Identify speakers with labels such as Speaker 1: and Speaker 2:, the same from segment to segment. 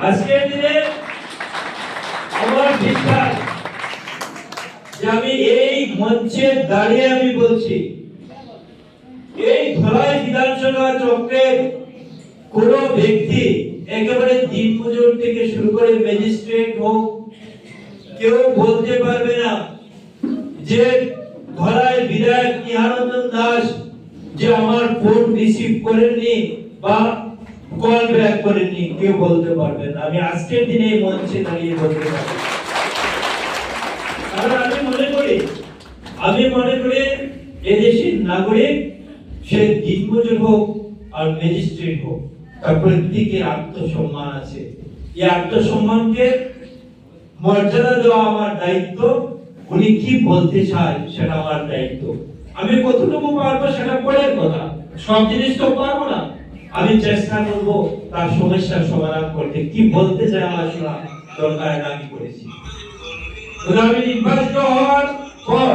Speaker 1: আজকের দিনে আমার বিশ্বাস যে আমি এই মঞ্চে দাঁড়িয়ে আমি বলছি, এই ধলাই বিধানসভা চক্রের কোন ব্যক্তি একেবারে দিনমজুর থেকে শুরু করে ম্যাজিস্ট্রেট হোক, কেউ বলতে পারবে না যে ধলাই বিধায়ক নিহারঞ্জন দাস যে আমার ফোন রিসিভ করেননি বা কল ব্যাক করেননি, কেউ বলতে পারবে না। আমি আজকের দিনে এই মঞ্চে দাঁড়িয়ে বলতে পারি, কারণ আমি মনে করি এদেশের নাগরিক, সে দিনমজুর হোক আর ম্যাজিস্ট্রেট হোক, তার প্রত্যেকের আত্মসম্মান আছে। এই আত্মসম্মানকে মর্যাদা দেওয়া আমার দায়িত্ব। উনি কি বলতে চায় সেটা আমার দায়িত্ব। আমি কতটুকু পারবো সেটা পরের কথা, সব জিনিস তো পারবো না। আমি চেষ্টা করব তার সমস্যার সমাধান করতে। কি বলতে চায় আমার শোনা দরকার, আমি করেছি। আমি নির্বাচিত হওয়ার পর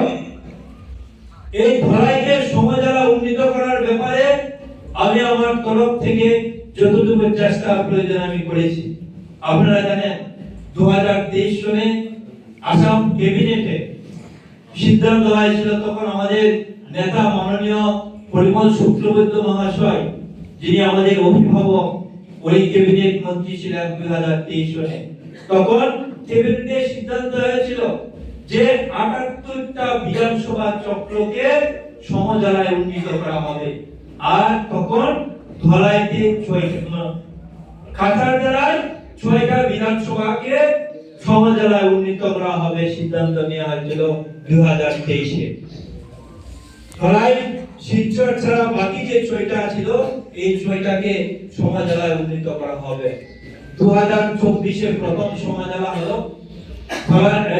Speaker 1: এই ধলাইকে সমজালা উন্নীত করার ব্যাপারে আমি আমার তরফ থেকে যতটুকু চেষ্টা প্রয়োজন আমি করেছি। আপনারা জানেন 2023 সালে আসাম ক্যাবিনেটে সিদ্ধান্ত হয়েছিল, তখন আমাদের নেতা মাননীয় পরিমল শুক্লবৈদ্য মহাশয়, যিনি আমাদের অভিভাবক, ওই ক্যাবিনেট মন্ত্রী ছিলেন 2023 সালে। তখন ক্যাবিনেটে সিদ্ধান্ত হয়েছিল যে 78টা বিধানসভা চক্রকে সমজেলায় উন্নীত করা হবে। আর তখন ধলাইতে 6টা, কাছাড় জেলায় 6টা বিধানসভাকে সমজেলায় উন্নীত করা হবে সিদ্ধান্ত নেওয়া হয়েছিল 2023-এ। ধলাই শিলচর ছাড়া বাকি যে 6টা ছিল, এই 6টাকে সমজেলায় উন্নীত করা হবে। 2024-এ প্রথম সমজেলা হলো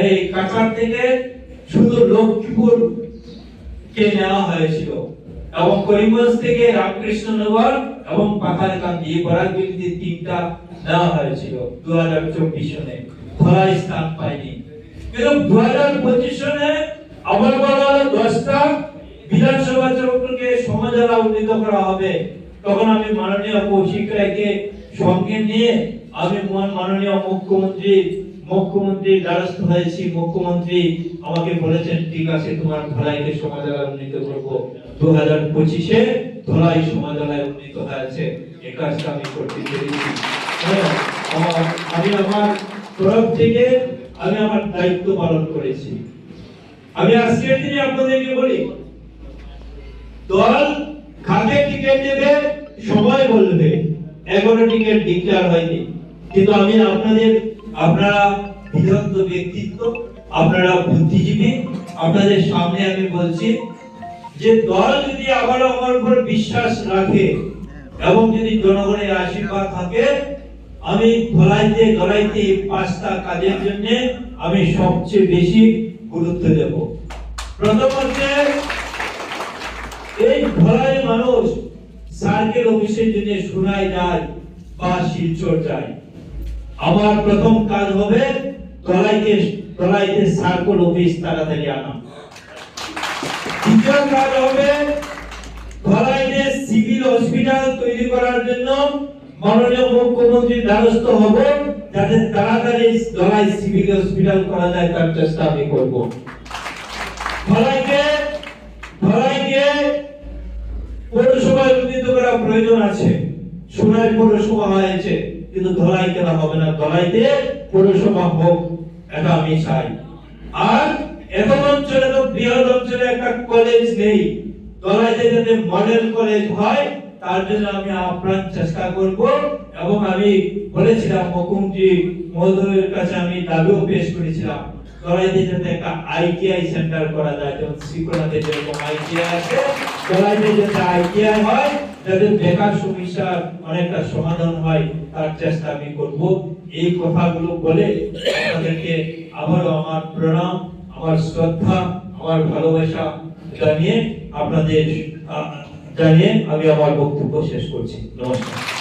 Speaker 1: এই কাছাড় থেকে শুধু লক্ষ্মীপুর কে নেওয়া হয়েছিল, এবং করিমগঞ্জ থেকে রামকৃষ্ণনগর এবং পাথারকান্দি, বরাকবিন্দি 3টা নেওয়া হয়েছিল 2024 সালে। ধলাই স্থান পায়নি। কিন্তু 2025 সালে আবার বলা হলো 10টা বিধানসভা চক্রকে সমজেলা উন্নীত করা হবে। তখন আমি মাননীয় কৌশিক রায়কে সঙ্গে নিয়ে আমি মাননীয় মুখ্যমন্ত্রীর দ্বারস্থ হয়েছি। মুখ্যমন্ত্রী আমাকে বলেছেন, ঠিক আছে, তোমার ধলাইকে সমজেলা উন্নীত করব। 2025-এ ধলাই সমজেলায় উন্নীত হয়েছে। এই কাজটা আমি করতে পেরেছি। আমি আমার তরফ থেকে আমি আমার দায়িত্ব পালন করেছি। আমি আজকের দিনে আপনাদেরকে বলি, দল কাকে টিকিট দেবে সবাই বলবে, 11 টিকিট ডিক্লেয়ার হয়নি। কিন্তু আমি আপনারা বিদগ্ধ ব্যক্তিত্ব, আপনারা বুদ্ধিজীবী, আপনাদের সামনে আমি বলছি যে দল যদি আবার আমার উপর বিশ্বাস রাখে এবং যদি জনগণের আশীর্বাদ থাকে, আমি ধলাইতে 5টা কাজের জন্য আমি সবচেয়ে বেশি গুরুত্ব দেব। প্রথম হচ্ছে, এই ধলাই মানুষ সার্কেল অফিসের জন্য শোনাই যায় বা শিলচর যায়। আমার প্রথম কাজ হবে ধলাইতে সার্কেল অফিস তাড়াতাড়ি আনা। দ্বিতীয় কাজ হবে ধলাইতে সিভিল হসপিটাল তৈরি করার জন্য মাননীয় মুখ্যমন্ত্রীর দ্বারস্থ হব, যাতে তাড়াতাড়ি ধলাই সিভিল হসপিটাল করা যায়, তার চেষ্টা আমি করব। ধলাইকে পৌরসভায় উন্নীত করা প্রয়োজন আছে। সোনাই পৌরসভা হয়েছে, কিন্তু ধলাই কেনা হবে না। ধলাইতে পৌরসভা হোক, এটা আমি চাই। আর এত অঞ্চলে তো বৃহৎ অঞ্চলে একটা কলেজ নেই, ধলাইতে যাতে মডেল কলেজ হয় তার জন্য আমি আপ্রাণ চেষ্টা করব। এবং আমি বলেছিলাম মুখ্যমন্ত্রী মহোদয়ের কাছে, আমি দাবিও পেশ করেছিলাম, ধলাইতে যাতে একটা আইটিআই সেন্টার করা যায়, যেমন শ্রীকোনাতে যেরকম আইটিআই আছে, ধলাইতে যাতে আইটিআই হয়, যাতে বেকার সমস্যার অনেকটা সমাধান হয়, তার চেষ্টা আমি করব। এই কথাগুলো বলে আপনাদেরকে আবারও আমার প্রণাম, আমার শ্রদ্ধা, আমার ভালোবাসা জানিয়ে আমি আমার বক্তব্য শেষ করছি। নমস্কার।